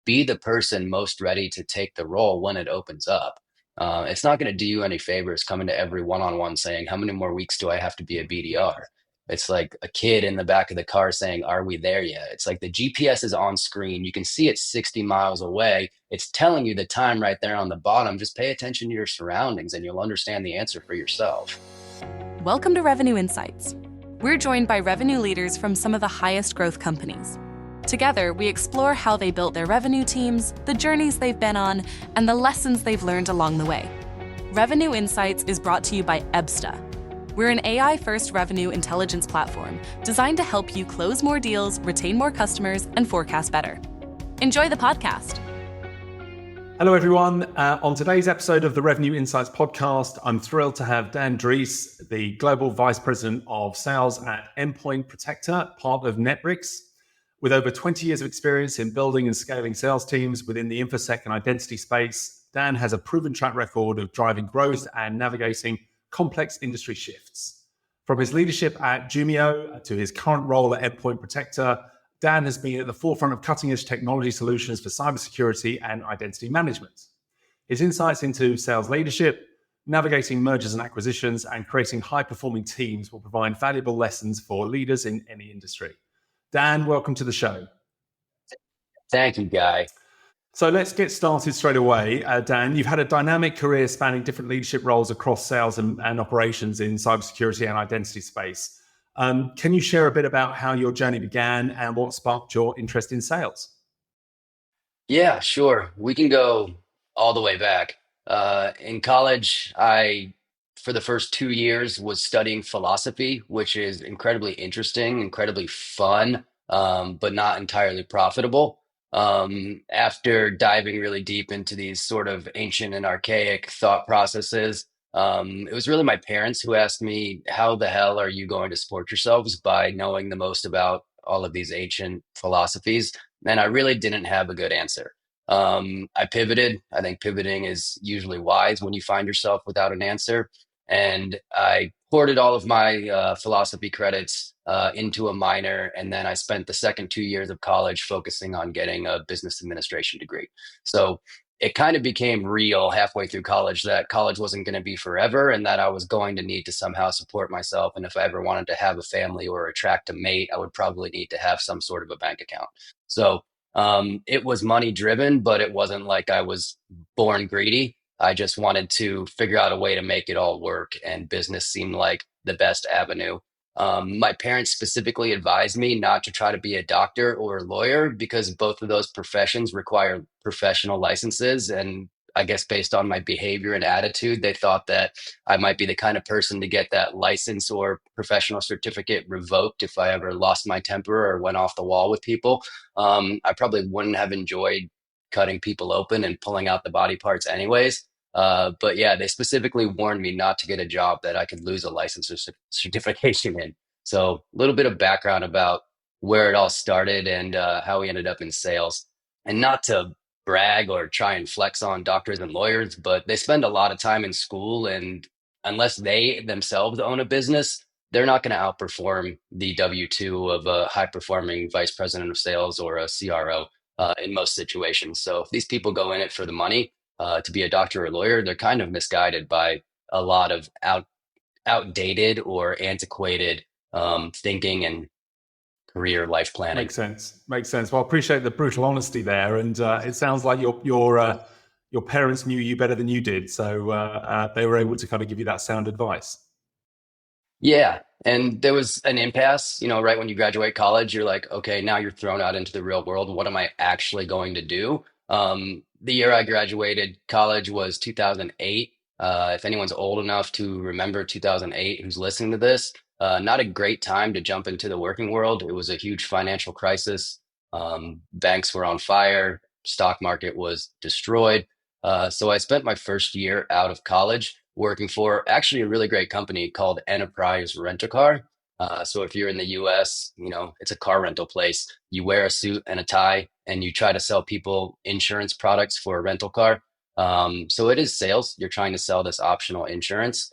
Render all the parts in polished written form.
be the person most ready to take the role when it opens up. It's not going to do you any favors coming to every one-on-one saying, how many more weeks do I have to be a BDR? It's like a kid in the back of the car saying, are we there yet? It's like the GPS is on screen. You can see it 60 miles away. It's telling you the time right there on the bottom. Just pay attention to your surroundings and you'll understand the answer for yourself. Welcome to Revenue Insights. We're joined by revenue leaders from some of the highest growth companies. Together, we explore how they built their revenue teams, the journeys they've been on, and the lessons they've learned along the way. Revenue Insights is brought to you by Ebsta. We're an AI-first revenue intelligence platform designed to help you close more deals, retain more customers, and forecast better. Enjoy the podcast. Hello, everyone. On today's episode of the Revenue Insights podcast, I'm thrilled to have Dan Drees, the Global Vice President of Sales at Endpoint Protector, part of Netbricks. With over 20 years of experience in building and scaling sales teams within the InfoSec and identity space, Dan has a proven track record of driving growth and navigating complex industry shifts. From his leadership at Jumio to his current role at Endpoint Protector, Dan has been at the forefront of cutting-edge technology solutions for cybersecurity and identity management. His insights into sales leadership, navigating mergers and acquisitions, and creating high-performing teams will provide valuable lessons for leaders in any industry. Dan, welcome to the show. Thank you, Guy. So let's get started straight away. Dan, you've had a dynamic career spanning different leadership roles across sales and operations in cybersecurity and identity space. Can you share a bit about how your journey began and what sparked your interest in sales? Yeah, sure. We can go all the way back. In college, for the first 2 years, was studying philosophy, which is incredibly interesting, incredibly fun, but not entirely profitable. After diving really deep into these sort of ancient and archaic thought processes, it was really my parents who asked me, how the hell are you going to support yourselves by knowing the most about all of these ancient philosophies? And I really didn't have a good answer. I pivoted. I think pivoting is usually wise when you find yourself without an answer. And I hoarded all of my philosophy credits into a minor. And then I spent the second 2 years of college focusing on getting a business administration degree. So it kind of became real halfway through college that college wasn't going to be forever and that I was going to need to somehow support myself. And if I ever wanted to have a family or attract a mate, I would probably need to have some sort of a bank account. So it was money driven, but it wasn't like I was born greedy. I just wanted to figure out a way to make it all work, and business seemed like the best avenue. My parents specifically advised me not to try to be a doctor or a lawyer because both of those professions require professional licenses. And I guess based on my behavior and attitude, they thought that I might be the kind of person to get that license or professional certificate revoked if I ever lost my temper or went off the wall with people. I probably wouldn't have enjoyed cutting people open and pulling out the body parts anyways. But yeah, they specifically warned me not to get a job that I could lose a license or certification in. So a little bit of background about where it all started and how we ended up in sales. And not to brag or try and flex on doctors and lawyers, but they spend a lot of time in school. And unless they themselves own a business, they're not going to outperform the W-2 of a high performing vice president of sales or a CRO in most situations. So if these people go in it for the money, to be a doctor or lawyer, they're kind of misguided by a lot of outdated or antiquated thinking and career life planning. Makes sense. Makes sense. Well, I appreciate the brutal honesty there, and it sounds like your parents knew you better than you did, so they were able to kind of give you that sound advice. Yeah. And there was an impasse, right when you graduate college, you're like, okay, now you're thrown out into the real world. What am I actually going to do? The year I graduated college was 2008. If anyone's old enough to remember 2008, who's listening to this, not a great time to jump into the working world. It was a huge financial crisis. Banks were on fire. Stock market was destroyed. So I spent my first year out of college working for actually a really great company called Enterprise Rent-A-Car. So if you're in the US, it's a car rental place. You wear a suit and a tie and you try to sell people insurance products for a rental car. So it is sales. You're trying to sell this optional insurance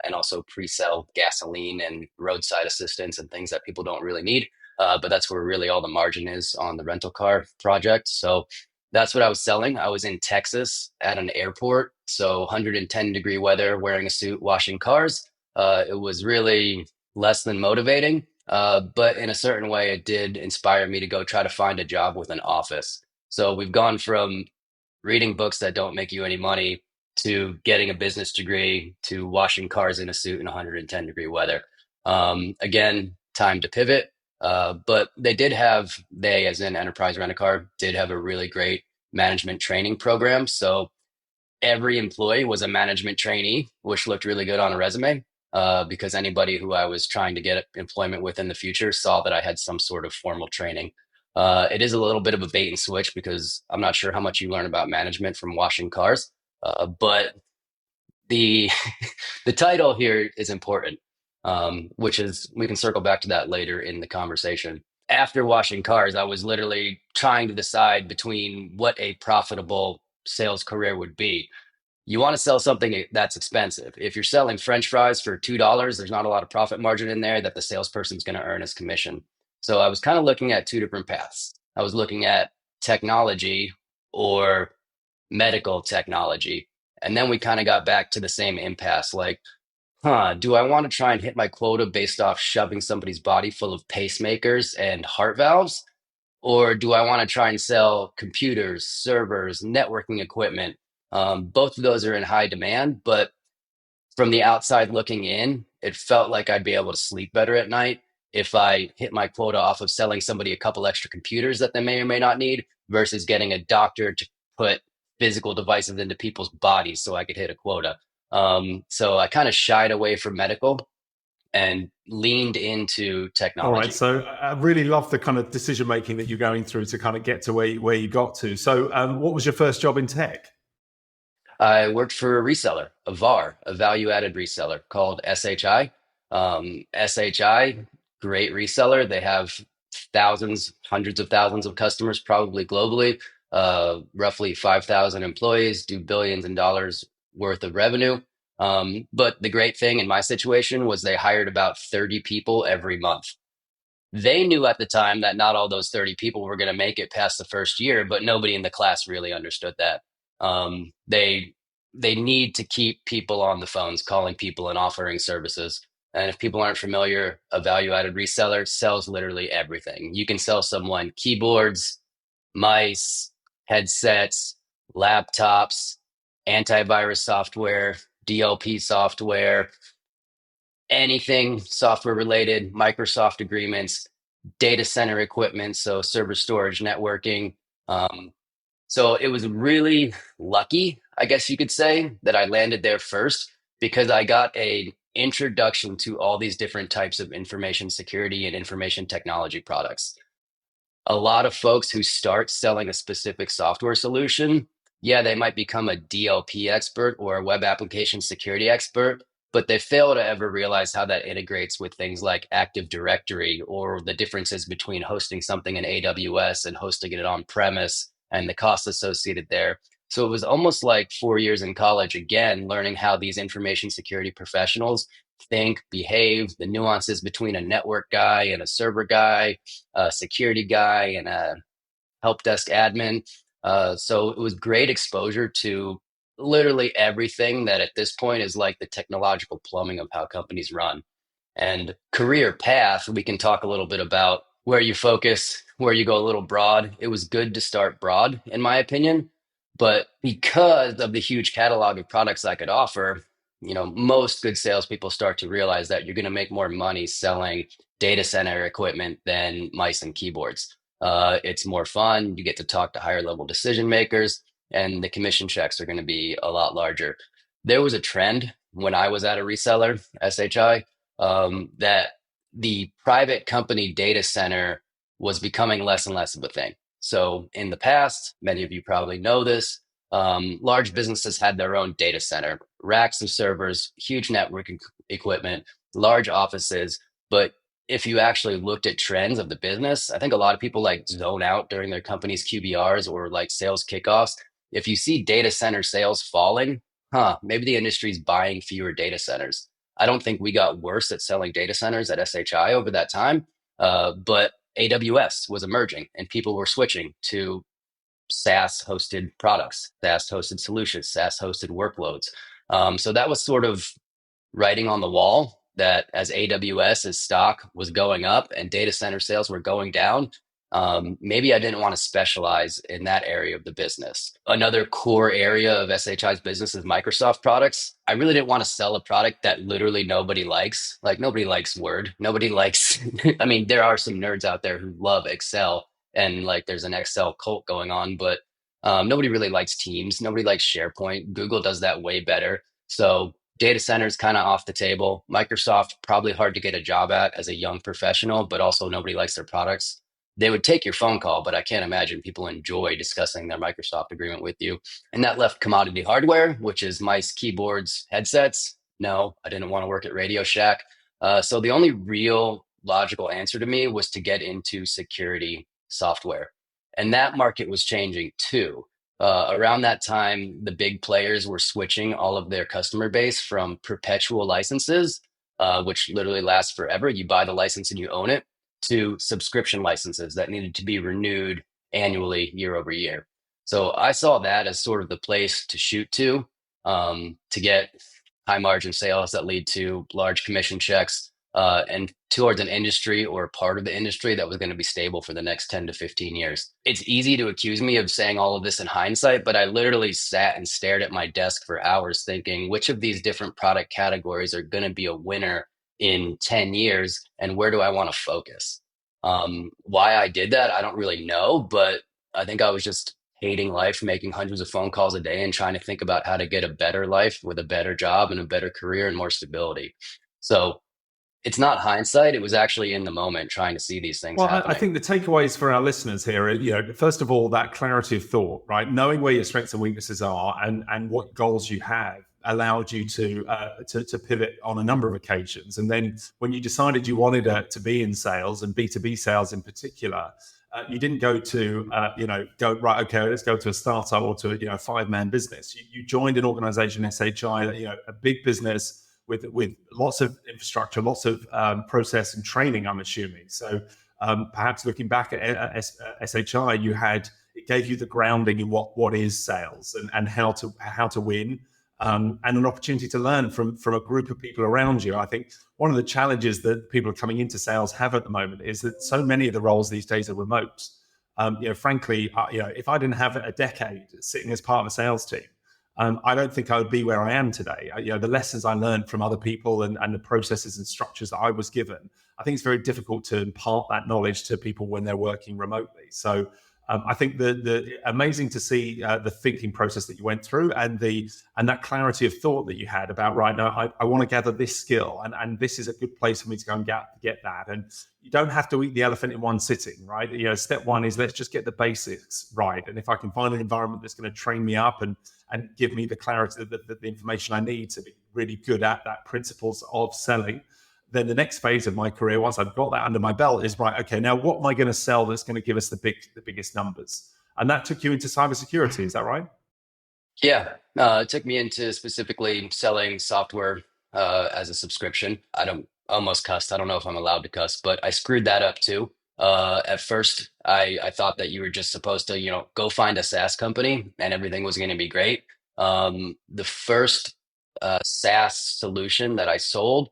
and also pre-sell gasoline and roadside assistance and things that people don't really need. But that's where really all the margin is on the rental car project. So That's what I was selling. I was in Texas at an airport, so 110-degree weather, wearing a suit, washing cars. It was really less than motivating, but in a certain way, it did inspire me to go try to find a job with an office. So we've gone from reading books that don't make you any money to getting a business degree to washing cars in a suit in 110-degree weather. Again, time to pivot. But they, as in Enterprise Rent a Car, did have a really great management training program. So every employee was a management trainee, which looked really good on a resume. Because anybody who I was trying to get employment with in the future saw that I had some sort of formal training. It is a little bit of a bait and switch because I'm not sure how much you learn about management from washing cars, but the the title here is important, which is we can circle back to that later in the conversation. After washing cars, I was literally trying to decide between what a profitable sales career would be. You want to sell something that's expensive. If you're selling French fries for $2, there's not a lot of profit margin in there that the salesperson's going to earn as commission. So I was kind of looking at two different paths. I was looking at technology or medical technology. And then we kind of got back to the same impasse like, do I want to try and hit my quota based off shoving somebody's body full of pacemakers and heart valves? Or do I want to try and sell computers, servers, networking equipment? Both of those are in high demand, but from the outside looking in, it felt like I'd be able to sleep better at night if I hit my quota off of selling somebody a couple extra computers that they may or may not need versus getting a doctor to put physical devices into people's bodies so I could hit a quota. So I kind of shied away from medical and leaned into All right. technology. So I really love the kind of decision making that you're going through to kind of get to where you got to. So, what was your first job in tech? I worked for a reseller, a VAR, a value added reseller called SHI. SHI, great reseller. They have thousands, hundreds of thousands of customers, probably globally, roughly 5,000 employees, do billions in dollars worth of revenue. But the great thing in my situation was they hired about 30 people every month. They knew at the time that not all those 30 people were going to make it past the first year, but nobody in the class really understood that. They need to keep people on the phones, calling people and offering services. And if people aren't familiar, a value added reseller sells literally everything. You can sell someone keyboards, mice, headsets, laptops, antivirus software, DLP software, anything software related, Microsoft agreements, data center equipment, so server storage, networking. Um, so it was really lucky, I guess you could say, that I landed there first because I got a introduction to all these different types of information security and information technology products. A lot of folks who start selling a specific software solution, yeah, they might become a DLP expert or a web application security expert, but they fail to ever realize how that integrates with things like Active Directory or the differences between hosting something in AWS and hosting it on premise and the costs associated there. So it was almost like 4 years in college, again, learning how these information security professionals think, behave, the nuances between a network guy and a server guy, a security guy, and a help desk admin. So it was great exposure to literally everything that at this point is like the technological plumbing of how companies run. And career path, we can talk a little bit about where you focus, where you go a little broad. It was good to start broad, in my opinion. But because of the huge catalog of products I could offer, most good salespeople start to realize that you're going to make more money selling data center equipment than mice and keyboards. It's more fun. You get to talk to higher level decision makers, and the commission checks are going to be a lot larger. There was a trend when I was at a reseller, SHI, that the private company data center was becoming less and less of a thing. So in the past, many of you probably know this, large businesses had their own data center, racks of servers, huge networking equipment, large offices. But if you actually looked at trends of the business, I think a lot of people like zone out during their company's QBRs or like sales kickoffs. If you see data center sales falling, maybe the industry's buying fewer data centers. I don't think we got worse at selling data centers at SHI over that time, but AWS was emerging and people were switching to SaaS hosted products, SaaS hosted solutions, SaaS hosted workloads. So that was sort of writing on the wall that as AWS, as stock was going up and data center sales were going down, maybe I didn't want to specialize in that area of the business. Another core area of SHI's business is Microsoft products. I really didn't want to sell a product that literally nobody likes. Like nobody likes Word. Nobody likes, I mean, there are some nerds out there who love Excel and like there's an Excel cult going on, but nobody really likes Teams. Nobody likes SharePoint. Google does that way better. So data centers kind of off the table. Microsoft probably hard to get a job at as a young professional, but also nobody likes their products. They would take your phone call, but I can't imagine people enjoy discussing their Microsoft agreement with you. And that left commodity hardware, which is mice, keyboards, headsets. No, I didn't want to work at Radio Shack. So the only real logical answer to me was to get into security software. And that market was changing too. Around that time, the big players were switching all of their customer base from perpetual licenses, which literally last forever. You buy the license and you own it, to subscription licenses that needed to be renewed annually year over year. So I saw that as sort of the place to shoot to get high margin sales that lead to large commission checks and towards an industry or part of the industry that was going to be stable for the next 10 to 15 years. It's easy to accuse me of saying all of this in hindsight, but I literally sat and stared at my desk for hours thinking which of these different product categories are going to be a winner in 10 years and where do I want to focus? Why I did that, I don't really know, but I think I was just hating life, making hundreds of phone calls a day and trying to think about how to get a better life with a better job and a better career and more stability. So it's not hindsight. It was actually in the moment trying to see these things Well, I happening. think the takeaways for our listeners here are, first of all, that clarity of thought, right? Knowing where your strengths and weaknesses are and what goals you have allowed you to pivot on a number of occasions. And then when you decided you wanted to be in sales and B2B sales in particular, you didn't go to, go, right, okay, let's go to a startup or to a 5-man business. You joined an organization, SHI, a big business with lots of infrastructure, lots of process and training, I'm assuming. So perhaps looking back at SHI, it gave you the grounding in what is sales and how to win, and an opportunity to learn from a group of people around you. I think one of the challenges that people coming into sales have at the moment is that so many of the roles these days are remote. Frankly, if I didn't have a decade sitting as part of a sales team, I don't think I would be where I am today. The lessons I learned from other people and the processes and structures that I was given, I think it's very difficult to impart that knowledge to people when they're working remotely. So I think the amazing to see the thinking process that you went through and that clarity of thought that you had about, right now, I want to gather this skill and this is a good place for me to go and get that. And you don't have to eat the elephant in one sitting, right? Step one is let's just get the basics right. And if I can find an environment that's going to train me up and give me the clarity, the information I need to be really good at that principles of selling, then the next phase of my career, once I've got that under my belt, is right, okay, now what am I going to sell that's going to give us the biggest numbers? And that took you into cybersecurity, is that right? Yeah, it took me into specifically selling software as a subscription. I don't almost cussed. I don't know if I'm allowed to cuss, but I screwed that up too. At first, I thought that you were just supposed to, go find a SaaS company and everything was going to be great. The first SaaS solution that I sold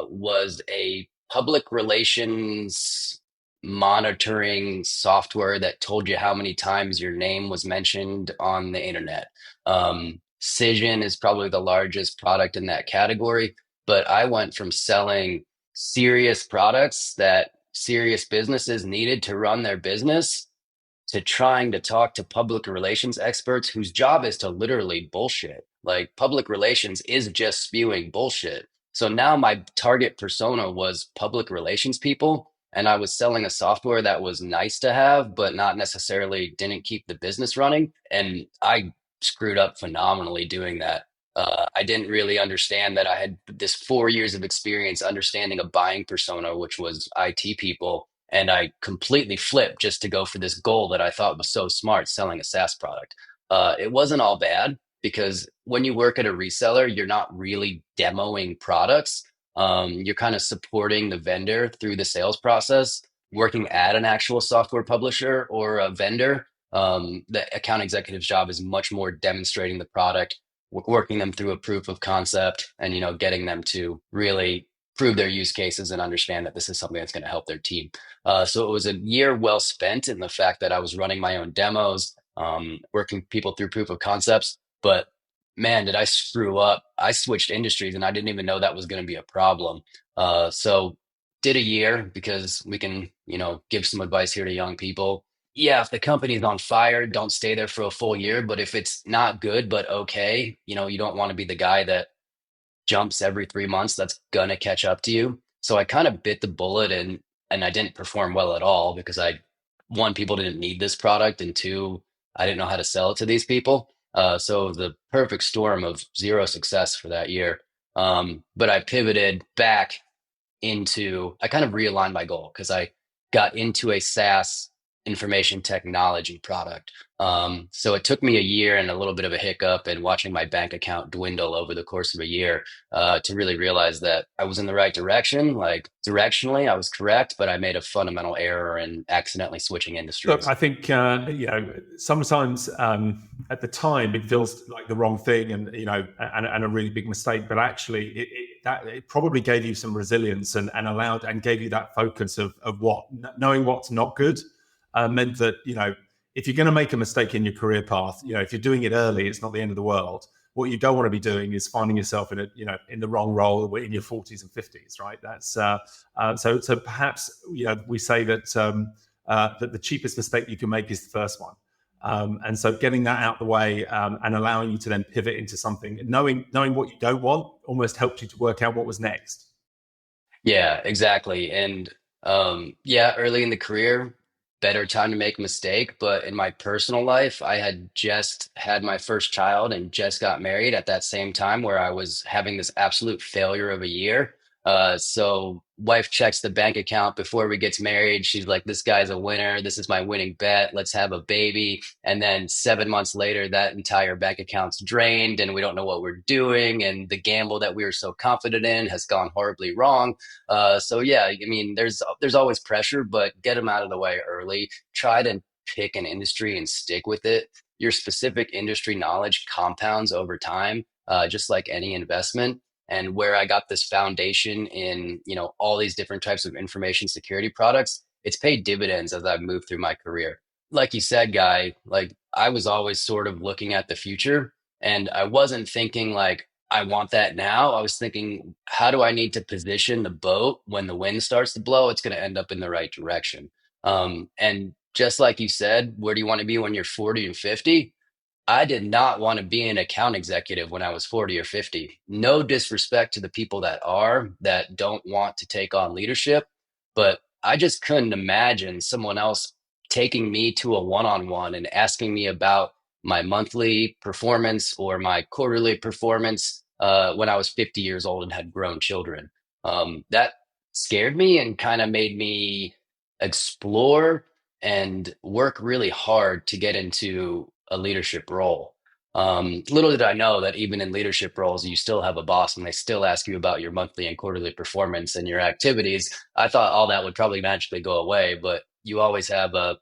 was a public relations monitoring software that told you how many times your name was mentioned on the internet. Cision is probably the largest product in that category, but I went from selling serious products that serious businesses needed to run their business to trying to talk to public relations experts whose job is to literally bullshit. Like public relations is just spewing bullshit. So now my target persona was public relations people. And I was selling a software that was nice to have, but not necessarily didn't keep the business running. And I screwed up phenomenally doing that. I didn't really understand that I had this 4 years of experience understanding a buying persona, which was IT people, and I completely flipped just to go for this goal that I thought was so smart, selling a SaaS product. It wasn't all bad because when you work at a reseller, you're not really demoing products. You're kind of supporting the vendor through the sales process, working at an actual software publisher or a vendor. The account executive's job is much more demonstrating the product, working them through a proof of concept, and getting them to really prove their use cases and understand that this is something that's going to help their team. So it was a year well spent in the fact that I was running my own demos, working people through proof of concepts. But man, did I screw up. I switched industries and I didn't even know that was going to be a problem. So did a year because we can, give some advice here to young people. Yeah, if the company's on fire, don't stay there for a full year. But if it's not good, but okay, you don't want to be the guy that jumps every 3 months. That's gonna catch up to you. So I kind of bit the bullet and I didn't perform well at all because one, people didn't need this product, and two, I didn't know how to sell it to these people. So it was the perfect storm of zero success for that year. But I pivoted back I kind of realigned my goal because I got into a SaaS information technology product. So it took me a year and a little bit of a hiccup and watching my bank account dwindle over the course of a year to really realize that I was in the right direction. Like directionally, I was correct, but I made a fundamental error in accidentally switching Look, industries. I think sometimes at the time it feels like the wrong thing, and a really big mistake. But actually, it probably gave you some resilience and allowed and gave you that focus of knowing what's not good. Meant that if you're going to make a mistake in your career path, if you're doing it early, it's not the end of the world. What you don't want to be doing is finding yourself in the wrong role in your 40s and 50s, right? That's so perhaps we say that. That the cheapest mistake you can make is the first one. And so getting that out the way and allowing you to then pivot into something, knowing what you don't want almost helped you to work out what was next. Yeah, exactly. And yeah, early in the career, better time to make a mistake. But in my personal life, I had just had my first child and just got married at that same time where I was having this absolute failure of a year. So wife checks the bank account before we gets married. She's like, this guy's a winner. This is my winning bet. Let's have a baby. And then 7 months later, that entire bank account's drained and we don't know what we're doing. And the gamble that we were so confident in has gone horribly wrong. So yeah, I mean, there's always pressure, but get them out of the way early. Try to pick an industry and stick with it. Your specific industry knowledge compounds over time, just like any investment. And where I got this foundation in, all these different types of information security products, it's paid dividends as I've moved through my career. Like you said, Guy, like I was always sort of looking at the future, and I wasn't thinking like I want that now. I was thinking, how do I need to position the boat when the wind starts to blow? It's going to end up in the right direction. And just like you said, where do you want to be when you're 40 and 50? I did not want to be an account executive when I was 40 or 50. No disrespect to the people that don't want to take on leadership, but I just couldn't imagine someone else taking me to a one-on-one and asking me about my monthly performance or my quarterly performance when I was 50 years old and had grown children. That scared me and kind of made me explore and work really hard to get into a leadership role. Little did I know that even in leadership roles, you still have a boss and they still ask you about your monthly and quarterly performance and your activities. I thought all that would probably magically go away, but you always have a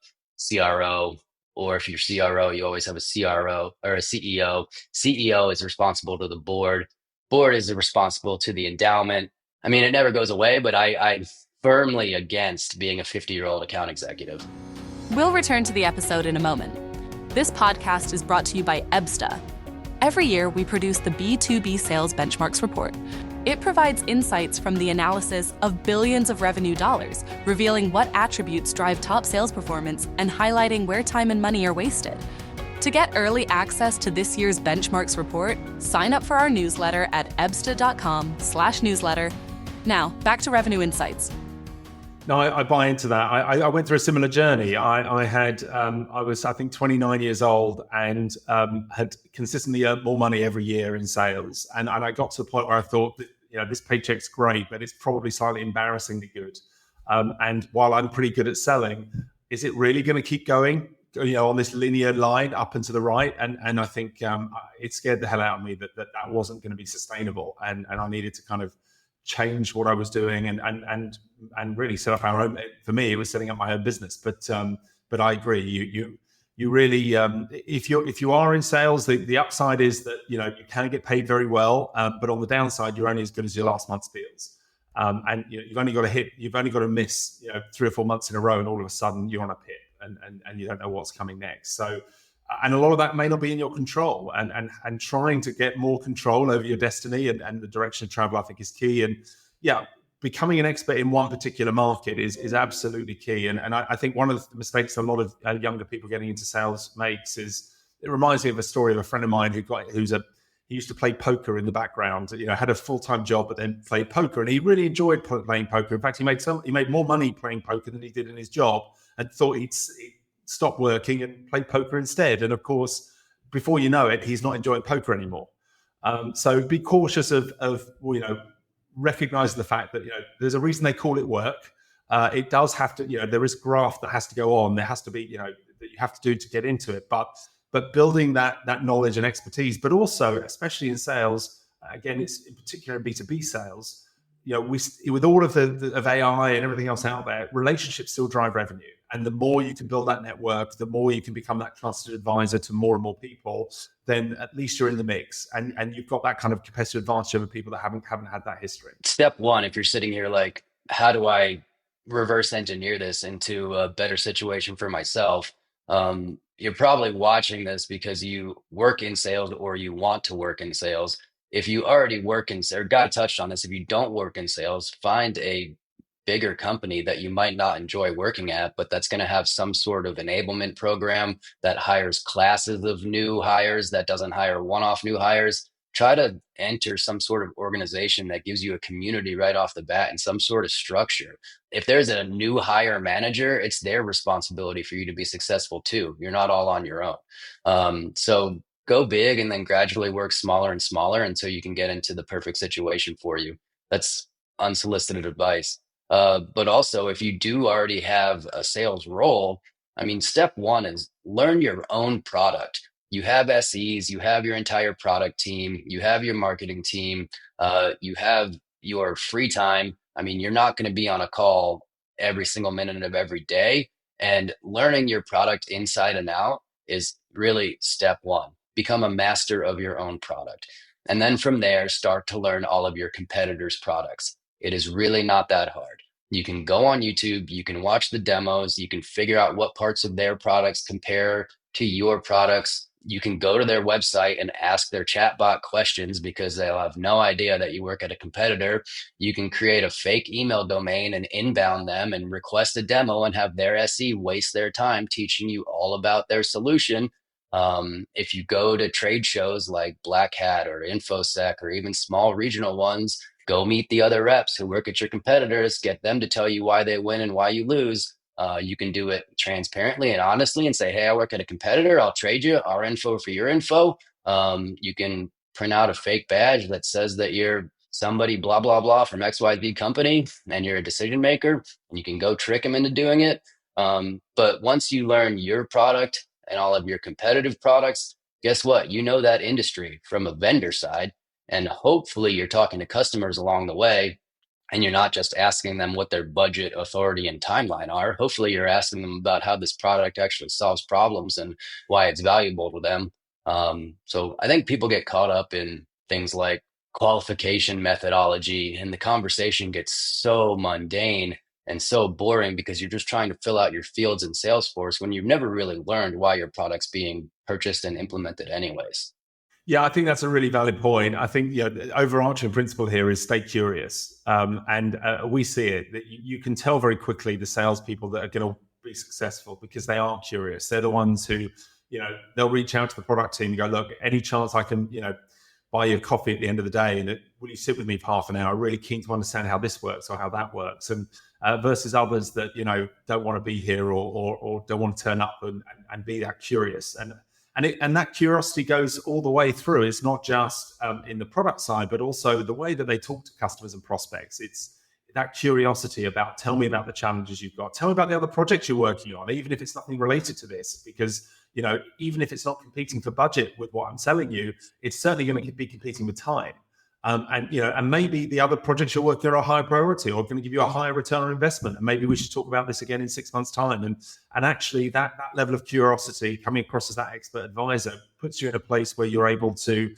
CRO, or if you're CRO, you always have a CRO or a CEO. CEO is responsible to the board. Board is responsible to the endowment. I mean, it never goes away, but I'm firmly against being a 50-year-old account executive. We'll return to the episode in a moment. This podcast is brought to you by Ebsta. Every year, we produce the B2B Sales Benchmarks Report. It provides insights from the analysis of billions of revenue dollars, revealing what attributes drive top sales performance and highlighting where time and money are wasted. To get early access to this year's Benchmarks Report, sign up for our newsletter at ebsta.com/newsletter. Now, back to Revenue Insights. No, I buy into that. I went through a similar journey. I was, I think, 29 years old and had consistently earned more money every year in sales. And I got to the point where I thought that, this paycheck's great, but it's probably slightly embarrassingly good. And while I'm pretty good at selling, is it really going to keep going, on this linear line up and to the right? And I think it scared the hell out of me that wasn't going to be sustainable. And I needed to kind of change what I was doing and really set up our own. For me, it was setting up my own business. But I agree. you really, if you are in sales, the upside is that you can get paid very well, but on the downside, you're only as good as your last month's deals. And you've only got to miss 3 or 4 months in a row, and all of a sudden you're on a pit, and you don't know what's coming next. So, and a lot of that may not be in your control, and trying to get more control over your destiny and the direction of travel, I think, is key. And becoming an expert in one particular market is absolutely key. And I think one of the mistakes a lot of younger people getting into sales makes is, it reminds me of a story of a friend of mine he used to play poker in the background, had a full-time job, but then played poker, and he really enjoyed playing poker. In fact, he made more money playing poker than he did in his job, and thought he'd stop working and play poker instead. And of course, before you know it, he's not enjoying poker anymore. So be cautious of recognize the fact that there's a reason they call it work. It does have to, there is graft that has to go on. There has to be, that you have to do to get into it. But building that knowledge and expertise, but also, especially in sales, again, it's in particular in B2B sales, with all of of AI and everything else out there, relationships still drive revenue. And the more you can build that network, the more you can become that trusted advisor to more and more people, then at least you're in the mix, and you've got that kind of competitive advantage over people that haven't had that history. Step one, if you're sitting here like, how do I reverse engineer this into a better situation for myself? You're probably watching this because you work in sales or you want to work in sales. If you already work in, or God touched on this, if you don't work in sales, find a bigger company that you might not enjoy working at, but that's going to have some sort of enablement program that hires classes of new hires, that doesn't hire one-off new hires. Try to enter some sort of organization that gives you a community right off the bat and some sort of structure. If there's a new hire manager, it's their responsibility for you to be successful too. You're not all on your own. So go big and then gradually work smaller and smaller until you can get into the perfect situation for you. That's unsolicited advice. But also, if you do already have a sales role, step one is learn your own product. You have SEs, you have your entire product team, you have your marketing team, you have your free time. You're not going to be on a call every single minute of every day. And learning your product inside and out is really step one. Become a master of your own product. And then from there, start to learn all of your competitors' products. It is really not that hard. You can go on YouTube, you can watch the demos, you can figure out what parts of their products compare to your products. You can go to their website and ask their chatbot questions because they'll have no idea that you work at a competitor. You can create a fake email domain and inbound them and request a demo and have their SE waste their time teaching you all about their solution. If you go to trade shows like Black Hat or InfoSec or even small regional ones, go meet the other reps who work at your competitors, get them to tell you why they win and why you lose. You can do it transparently and honestly and say, hey, I work at a competitor. I'll trade you our info for your info. You can print out a fake badge that says that you're somebody blah, blah, blah from XYZ company and you're a decision maker, and you can go trick them into doing it. But once you learn your product and all of your competitive products, guess what? You know that industry from a vendor side, and hopefully you're talking to customers along the way, and you're not just asking them what their budget, authority, and timeline are. Hopefully you're asking them about how this product actually solves problems and why it's valuable to them. So I think people get caught up in things like qualification methodology, and the conversation gets so mundane and so boring because you're just trying to fill out your fields in Salesforce when you've never really learned why your product's being purchased and implemented anyways. Yeah, I think that's a really valid point. I think the overarching principle here is stay curious. And we see it, that you can tell very quickly the salespeople that are going to be successful because they are curious. They're the ones who, they'll reach out to the product team and go, look, any chance I can, buy you a coffee at the end of the day, and will you sit with me for half an hour? I'm really keen to understand how this works or how that works. And versus others that, don't want to be here or don't want to turn up and be that curious. And that curiosity goes all the way through. It's not just in the product side, but also the way that they talk to customers and prospects. It's that curiosity about, tell me about the challenges you've got. Tell me about the other projects you're working on, even if it's nothing related to this. Because, even if it's not competing for budget with what I'm selling you, it's certainly going to be competing with time. And maybe the other projects you're working on are a higher priority or going to give you a higher return on investment. And maybe we should talk about this again in 6 months' time. And actually, that level of curiosity coming across as that expert advisor puts you in a place where you're able to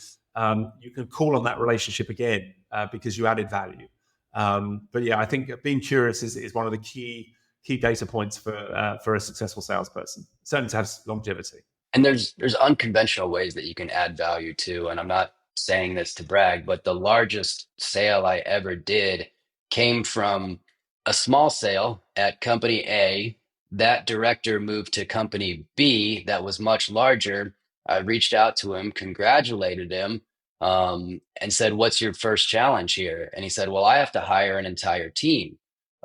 you can call on that relationship again because you added value. But yeah, I think being curious is one of the key data points for a successful salesperson, certainly to have longevity. And there's unconventional ways that you can add value too. And I'm not saying this to brag, but the largest sale I ever did came from a small sale at company A. That director moved to company B that was much larger. I reached out to him, congratulated him, and said, "What's your first challenge here?" And he said, "Well, I have to hire an entire team."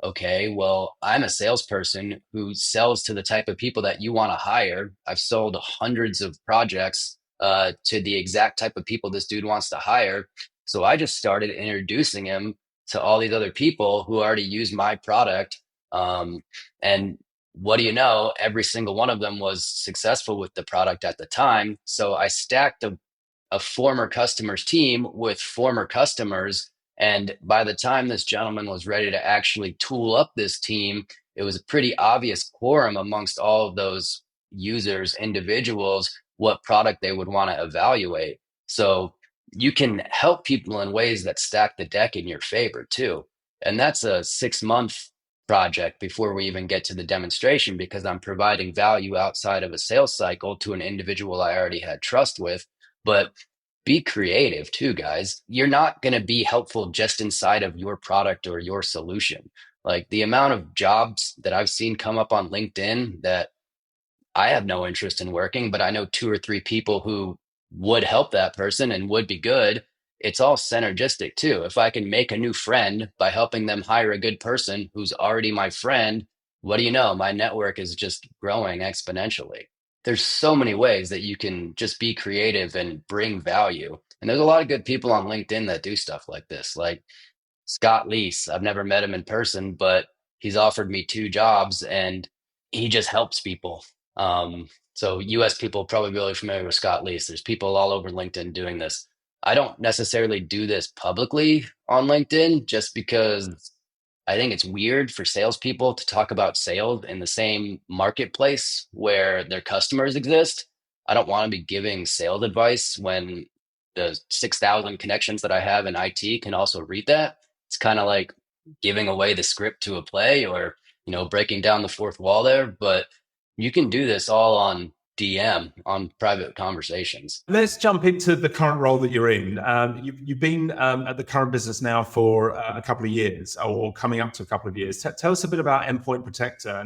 Okay, well, I'm a salesperson who sells to the type of people that you want to hire. I've sold hundreds of projects to the exact type of people this dude wants to hire. So I just started introducing him to all these other people who already use my product. And what do you know? Every single one of them was successful with the product at the time. So I stacked a former customer's team with former customers. And by the time this gentleman was ready to actually tool up this team, it was a pretty obvious quorum amongst all of those users, individuals, what product they would want to evaluate. So you can help people in ways that stack the deck in your favor too. And that's a 6 month project before we even get to the demonstration because I'm providing value outside of a sales cycle to an individual I already had trust with. But be creative too, guys. You're not going to be helpful just inside of your product or your solution. Like the amount of jobs that I've seen come up on LinkedIn that I have no interest in working, but I know two or three people who would help that person and would be good. It's all synergistic too. If I can make a new friend by helping them hire a good person who's already my friend, what do you know? My network is just growing exponentially. There's so many ways that you can just be creative and bring value. And there's a lot of good people on LinkedIn that do stuff like this. Like Scott Leese. I've never met him in person, but he's offered me two jobs and he just helps people. So US people probably really familiar with Scott Leese. There's people all over LinkedIn doing this. I don't necessarily do this publicly on LinkedIn just because I think it's weird for salespeople to talk about sales in the same marketplace where their customers exist. I don't want to be giving sales advice when the 6,000 connections that I have in IT can also read that. It's kind of like giving away the script to a play or, breaking down the fourth wall there. But you can do this all on DM, on private conversations. Let's jump into the current role that you're in. You've been at the current business now for a couple of years, or coming up to a couple of years. Tell us a bit about Endpoint Protector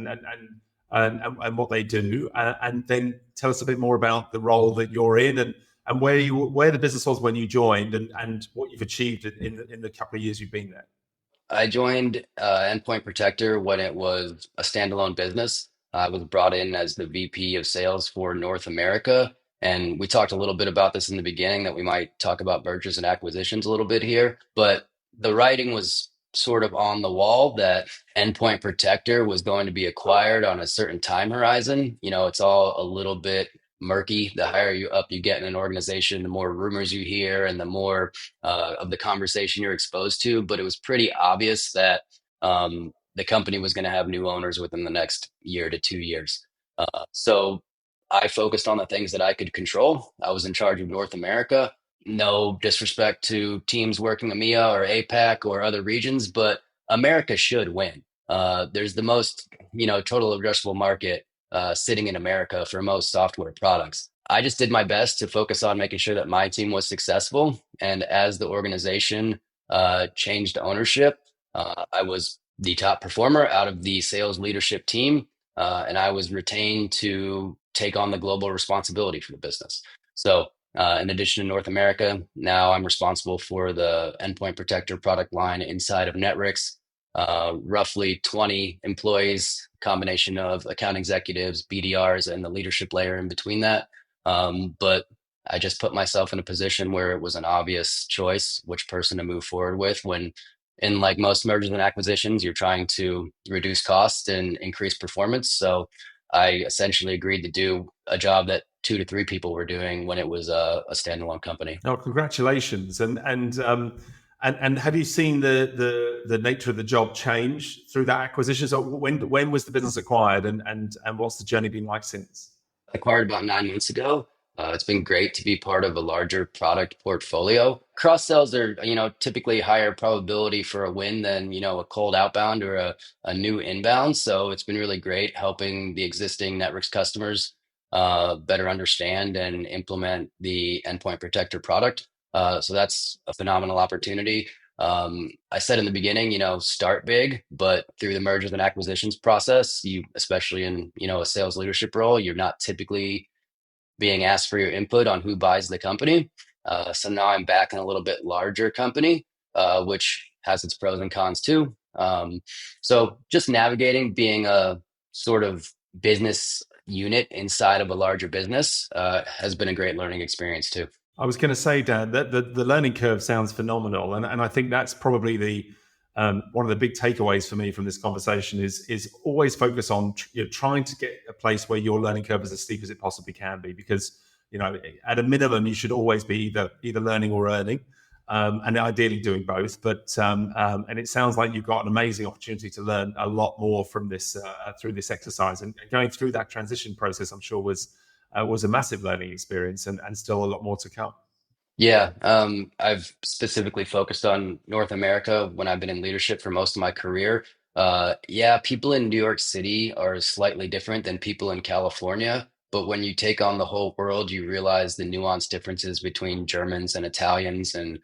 and what they do, and then tell us a bit more about the role that you're in and where the business was when you joined, and what you've achieved in the couple of years you've been there. I joined Endpoint Protector when it was a standalone business. I was brought in as the VP of sales for North America. And we talked a little bit about this in the beginning that we might talk about mergers and acquisitions a little bit here. But the writing was sort of on the wall that Endpoint Protector was going to be acquired on a certain time horizon. It's all a little bit murky. The higher you up you get in an organization, the more rumors you hear and the more of the conversation you're exposed to. But it was pretty obvious that the company was going to have new owners within the next year to 2 years. So I focused on the things that I could control. I was in charge of North America. No disrespect to teams working EMEA or APAC or other regions, but America should win. There's the most, total addressable market sitting in America for most software products. I just did my best to focus on making sure that my team was successful. And as the organization changed ownership, I was the top performer out of the sales leadership team. And I was retained to take on the global responsibility for the business. So in addition to North America, now I'm responsible for the Endpoint Protector product line inside of Netbricks. Roughly 20 employees, combination of account executives, BDRs, and the leadership layer in between that. But I just put myself in a position where it was an obvious choice which person to move forward with when in like most mergers and acquisitions, you're trying to reduce cost and increase performance. So I essentially agreed to do a job that 2 to 3 people were doing when it was a standalone company. Oh, congratulations! And have you seen the nature of the job change through that acquisition? So when was the business acquired, and what's the journey been like since? Acquired about 9 months ago. It's been great to be part of a larger product portfolio. Cross sells are, typically higher probability for a win than, a cold outbound or a new inbound. So it's been really great helping the existing Netbricks customers better understand and implement the Endpoint Protector product. So that's a phenomenal opportunity. I said in the beginning, start big, but through the mergers and acquisitions process, you, especially in, a sales leadership role, you're not typically being asked for your input on who buys the company. So now I'm back in a little bit larger company, which has its pros and cons too. So just navigating being a sort of business unit inside of a larger business has been a great learning experience too. I was going to say, Dan, that the learning curve sounds phenomenal, and I think that's probably the one of the big takeaways for me from this conversation is always focus on trying to get a place where your learning curve is as steep as it possibly can be, because at a minimum you should always be either learning or earning, and ideally doing both. But and it sounds like you've got an amazing opportunity to learn a lot more from this through this exercise, and going through that transition process, I'm sure was a massive learning experience, and still a lot more to come. Yeah, I've specifically focused on North America when I've been in leadership for most of my career. Yeah, people in New York City are slightly different than people in California, but when you take on the whole world, you realize the nuanced differences between Germans and Italians and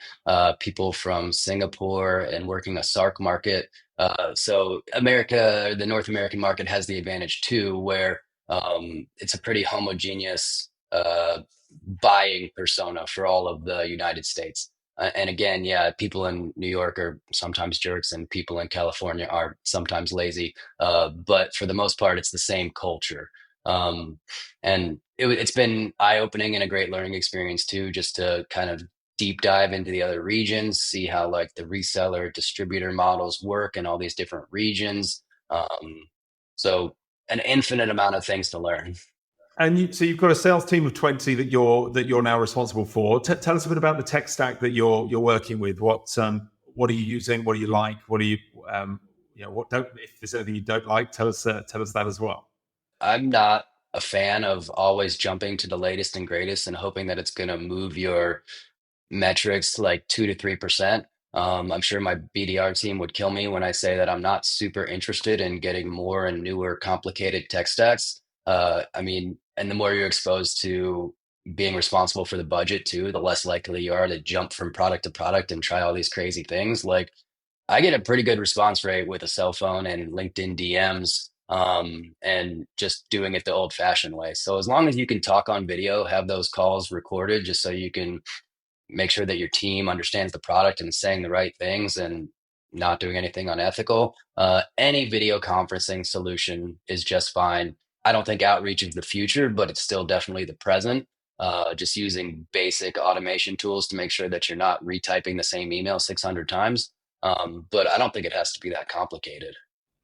people from Singapore and working a SARC market. So America, the North American market has the advantage too, where it's a pretty homogeneous buying persona for all of the United States. And again, yeah, people in New York are sometimes jerks, and people in California are sometimes lazy. But for the most part, it's the same culture. Um, and it's been eye-opening and a great learning experience too, just to kind of deep dive into the other regions, see how like the reseller distributor models work in all these different regions. So an infinite amount of things to learn. And so you've got a sales team of 20 that you're now responsible for. Tell us a bit about the tech stack that you're working with. What are you using? What do you like? What do you what don't, if there's anything you don't like, tell us that as well. I'm not a fan of always jumping to the latest and greatest and hoping that it's going to move your metrics like 2 to 3%. I'm sure my BDR team would kill me when I say that I'm not super interested in getting more and newer, complicated tech stacks. I mean, and the more you're exposed to being responsible for the budget too, the less likely you are to jump from product to product and try all these crazy things. Like I get a pretty good response rate with a cell phone and LinkedIn DMs, and just doing it the old fashioned way. So as long as you can talk on video, have those calls recorded just so you can make sure that your team understands the product and is saying the right things and not doing anything unethical. Any video conferencing solution is just fine. I don't think outreach is the future, but it's still definitely the present. Just using basic automation tools to make sure that you're not retyping the same email 600 times. But I don't think it has to be that complicated.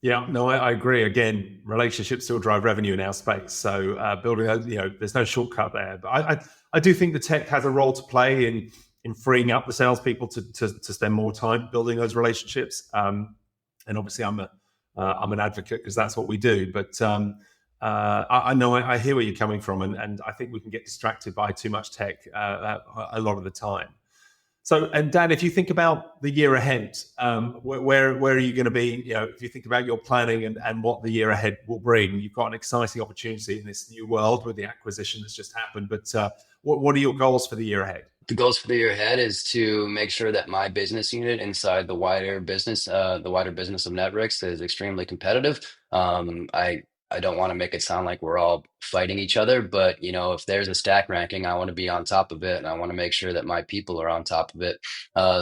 Yeah, no, I agree. Again, relationships still drive revenue in our space. So building, there's no shortcut there. But I do think the tech has a role to play in freeing up the salespeople to spend more time building those relationships. And obviously, I'm an advocate because that's what we do. But I know I hear where you're coming from, and I think we can get distracted by too much tech a lot of the time. So, and Dan, if you think about the year ahead, where are you going to be? If you think about your planning and what the year ahead will bring, you've got an exciting opportunity in this new world with the acquisition that's just happened. But what are your goals for the year ahead? The goals for the year ahead is to make sure that my business unit inside the wider business of Netbricks is extremely competitive. I don't want to make it sound like we're all fighting each other, but if there's a stack ranking, I want to be on top of it, and I want to make sure that my people are on top of it.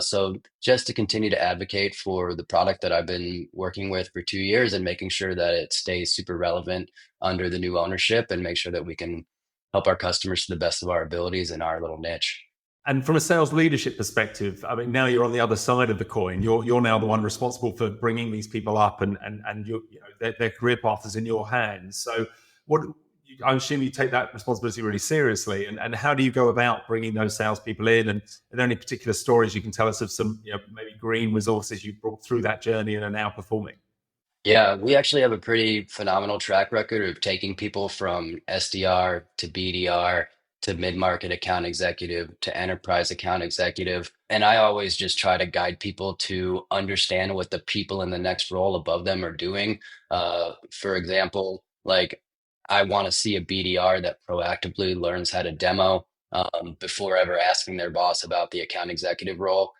So just to continue to advocate for the product that I've been working with for 2 years and making sure that it stays super relevant under the new ownership, and make sure that we can help our customers to the best of our abilities in our little niche. And from a sales leadership perspective, I mean, now you're on the other side of the coin. You're now the one responsible for bringing these people up, and their career path is in your hands. So, I assume you take that responsibility really seriously. And how do you go about bringing those salespeople in? And are there any particular stories you can tell us of some, maybe green resources you brought through that journey and are now performing? Yeah, we actually have a pretty phenomenal track record of taking people from SDR to BDR to mid-market account executive to enterprise account executive. And I always just try to guide people to understand what the people in the next role above them are doing. For example, like I want to see a BDR that proactively learns how to demo before ever asking their boss about the account executive role.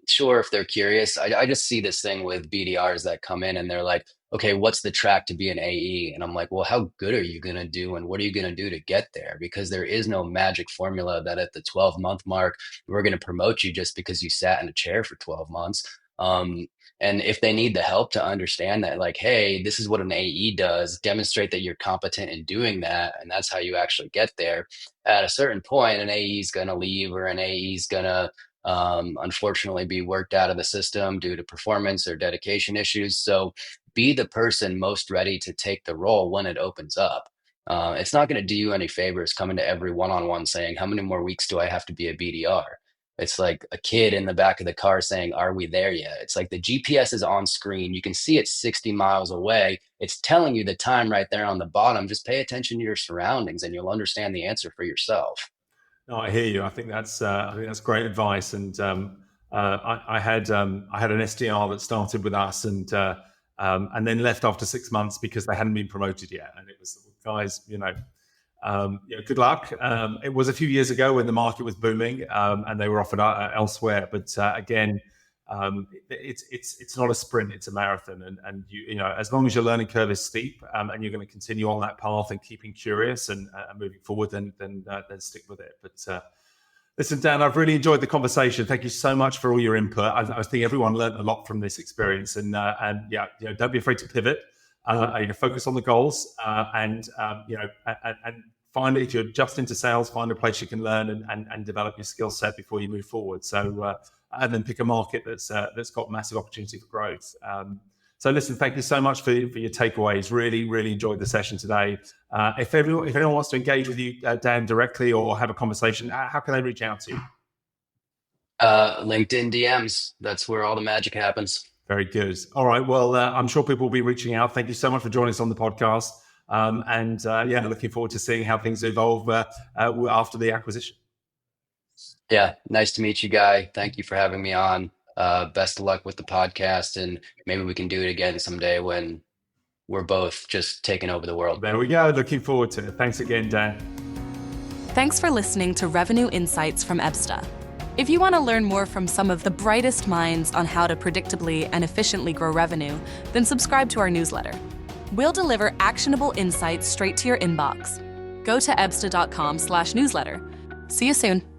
Sure, if they're curious, I just see this thing with BDRs that come in and they're like, okay, what's the track to be an AE? And I'm like, well, how good are you going to do? And what are you going to do to get there? Because there is no magic formula that at the 12-month mark, we're going to promote you just because you sat in a chair for 12 months. And if they need the help to understand that, like, hey, this is what an AE does, demonstrate that you're competent in doing that. And that's how you actually get there. At a certain point, an AE is going to leave or an AE is going to unfortunately be worked out of the system due to performance or dedication issues. So be the person most ready to take the role when it opens up. It's not going to do you any favors coming to every one-on-one saying, how many more weeks do I have to be a BDR? It's like a kid in the back of the car saying, are we there yet? It's like the GPS is on screen. You can see it 60 miles away. It's telling you the time right there on the bottom. Just pay attention to your surroundings and you'll understand the answer for yourself. No, I hear you. I think that's great advice. And I had an SDR that started with us and then left after 6 months because they hadn't been promoted yet. And it was, guys, good luck. It was a few years ago when the market was booming and they were offered elsewhere. But again, it's not a sprint; it's a marathon. And as long as your learning curve is steep and you're going to continue on that path and keeping curious and moving forward, then stick with it. But listen, Dan, I've really enjoyed the conversation. Thank you so much for all your input. I think everyone learned a lot from this experience. And don't be afraid to pivot. Focus on the goals and find, if you're just into sales, find a place you can learn and develop your skill set before you move forward. So and then pick a market that's got massive opportunity for growth. So listen, thank you so much for your takeaways. Really, really enjoyed the session today. If anyone wants to engage with you, Dan, directly or have a conversation, how can they reach out to you? LinkedIn DMs. That's where all the magic happens. Very good. All right. Well, I'm sure people will be reaching out. Thank you so much for joining us on the podcast. Looking forward to seeing how things evolve after the acquisition. Yeah, nice to meet you, Guy. Thank you for having me on. Best of luck with the podcast, and maybe we can do it again someday when we're both just taking over the world. There we go. Looking forward to it. Thanks again, Dan. Thanks for listening to Revenue Insights from Ebsta. If you want to learn more from some of the brightest minds on how to predictably and efficiently grow revenue, then subscribe to our newsletter. We'll deliver actionable insights straight to your inbox. Go to ebsta.com/newsletter. See you soon.